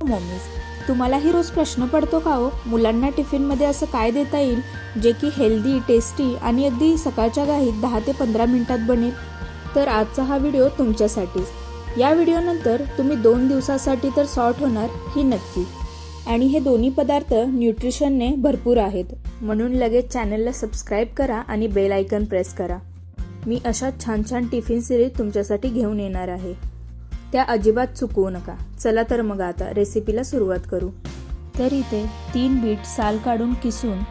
Mommies, तुम्हालाही रोज प्रश्न पडतो का हो, मुलांना टिफिनमध्ये असं काय देता येईल जे की हेल्दी, टेस्टी आणि अगदी सकाळच्या घाईत 10 ते 15 मिनिटात बनेल? तर आजचा हा व्हिडिओ तुमच्यासाठीच। या व्हिडिओनंतर तुम्ही 2 दिवसासाठी तर सॉर्ट होणार ही नक्की। आणि हे दोन्ही पदार्थ न्यूट्रिशनने भरपूर आहेत, म्हणून लगेच चॅनलला सबस्क्राईब करा आणि बेल आयकन प्रेस करा। मी अशा छान छान टिफिन सिरीज तुमच्यासाठी घेऊन येणार आहे, त्या अजिबात चुकवू नका। चला तर मग आता रेसिपीला सुरुवात करू। तर इथे 3 बीट साल काढून किसून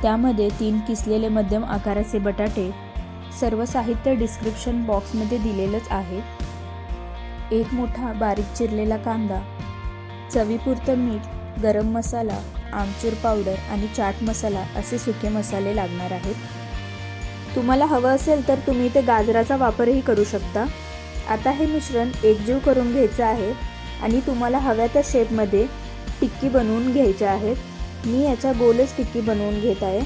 त्यामध्ये 3 किसलेले मध्यम आकाराचे बटाटे, सर्व साहित्य डिस्क्रिप्शन बॉक्समध्ये दिलेलंच आहे। 1 मोठा बारीक चिरलेला कांदा, चवीपुरतं मीठ, गरम मसाला, आमचूर पावडर आणि चाट मसाला असे सुके मसाले लागणार आहेत। तुम्हाला हवं असेल तर तुम्ही इथे गाजराचा वापरही करू शकता। आता हे मिश्रण एकजीव करून घ्यायचं आहे आणि तुम्हाला हव्या त्या शेपमध्ये टिक्की बनवून घ्यायच्या आहेत। मी याच्या गोलच टिक्की बनवून घेत आहे।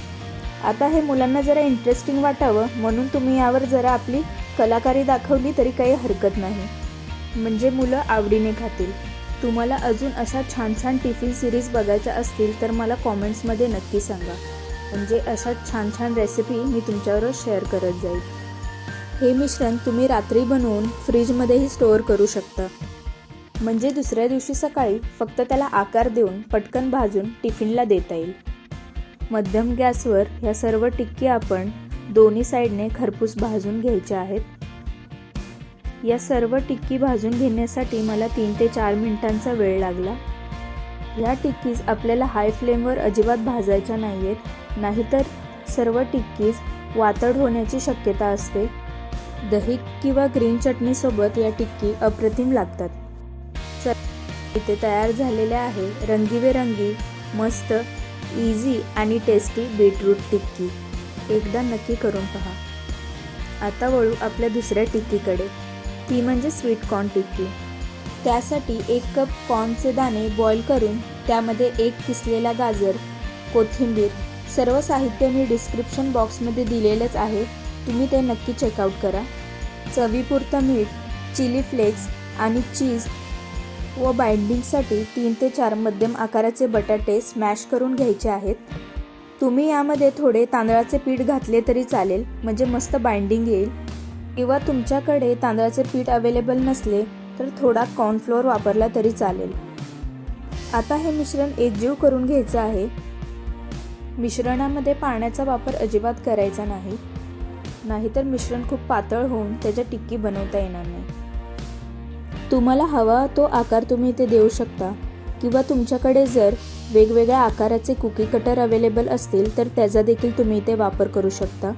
आता हे मुलांना जरा इंटरेस्टिंग वाटावं म्हणून तुम्ही यावर जरा आपली कलाकारी दाखवली तरी काही हरकत नाही, म्हणजे मुलं आवडीने खातील। तुम्हाला अजून अशा छान छान टिफिन सिरीज बघायच्या असतील तर मला कॉमेंट्समध्ये नक्की सांगा, म्हणजे अशा छान छान रेसिपी मी तुमच्याबरोबर शेअर करत जाईल। हे मिश्रण तुम्ही रात्री बनवून फ्रीजमध्येही स्टोअर करू शकता, म्हणजे दुसऱ्या दिवशी सकाळी फक्त त्याला आकार देऊन पटकन भाजून टिफिनला देता येईल। मध्यम गॅसवर ह्या सर्व टिक्की आपण दोन्ही साईडने खरपूस भाजून घ्यायच्या आहेत। या सर्व टिक्की भाजून घेण्यासाठी मला 3 ते 4 मिनिटांचा वेळ लागला। ह्या टिक्कीज आपल्याला हाय फ्लेमवर अजिबात भाजायच्या नाहीयेत, नाहीतर सर्व टिक्कीज वातड होण्याची शक्यता असते। दही किंवा ग्रीन चटणीसोबत या टिक्की अप्रतिम लागतात। इथे तयार झालेल्या आहे रंगीबेरंगी मस्त इझी आणि टेस्टी बीटरूट टिक्की। एकदा नक्की करून पहा। आता वळू आपल्या दुसऱ्या टिक्कीकडे, ती म्हणजे स्वीट कॉर्न टिक्की। त्यासाठी 1 कप कॉर्नचे दाणे बॉईल करून त्यामध्ये 1 किसलेला गाजर, कोथिंबीर, सर्व साहित्य मी डिस्क्रिप्शन बॉक्समध्ये दिलेलंच आहे, तुम्ही ते नक्की चेकआउट करा। चवीपुरतं मीठ, चिली फ्लेक्स आणि चीज व बाइंडिंगसाठी 3 ते 4 मध्यम आकाराचे बटाटे स्मॅश करून घ्यायचे आहेत। तुम्ही यामध्ये थोडे तांदळाचे पीठ घातले तरी चालेल, म्हणजे मस्त बाइंडिंग येईल, किंवा तुमच्याकडे तांदळाचे पीठ अवेलेबल नसले तर थोडा कॉर्नफ्लोअर वापरला तरी चालेल। आता हे मिश्रण एकजीव करून घ्यायचं आहे। मिश्रणामध्ये पाण्याचा वापर अजिबात करायचा नाही, नाहीतर मिश्रण खूप पातळ होऊन त्याच्या टिक्की बनवता येणार नाही। तुम्हाला हवा तो आकार तुम्ही इथे देऊ शकता, किंवा तुमच्याकडे जर वेगवेगळ्या आकाराचे कुकी कटर अवेलेबल असतील तर त्याचा देखील तुम्ही इथे वापर करू शकता,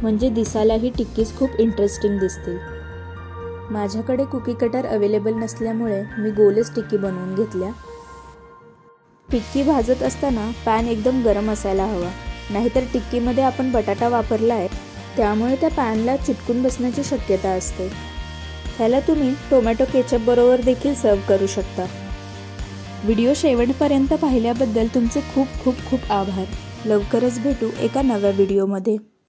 म्हणजे दिसायलाही टिक्कीज खूप इंटरेस्टिंग दिसतील। माझ्याकडे कुकी कटर अवेलेबल नसल्यामुळे मी गोलच टिक्की बनवून घेतल्या। टिक्की भाजत असताना पॅन एकदम गरम असायला हवा, नाहीतर टिक्कीमध्ये आपण बटाटा वापरला आहे त्यामुळे त्या पॅनला चिटकून बसण्याची शक्यता असते। ह्याला तुम्ही टोमॅटो केचप बरोबर देखील सर्व करू शकता। व्हिडिओ शेवटपर्यंत पाहिल्याबद्दल तुमचे खूप खूप खूप आभार। लवकरच भेटू एका नव्या व्हिडिओमध्ये।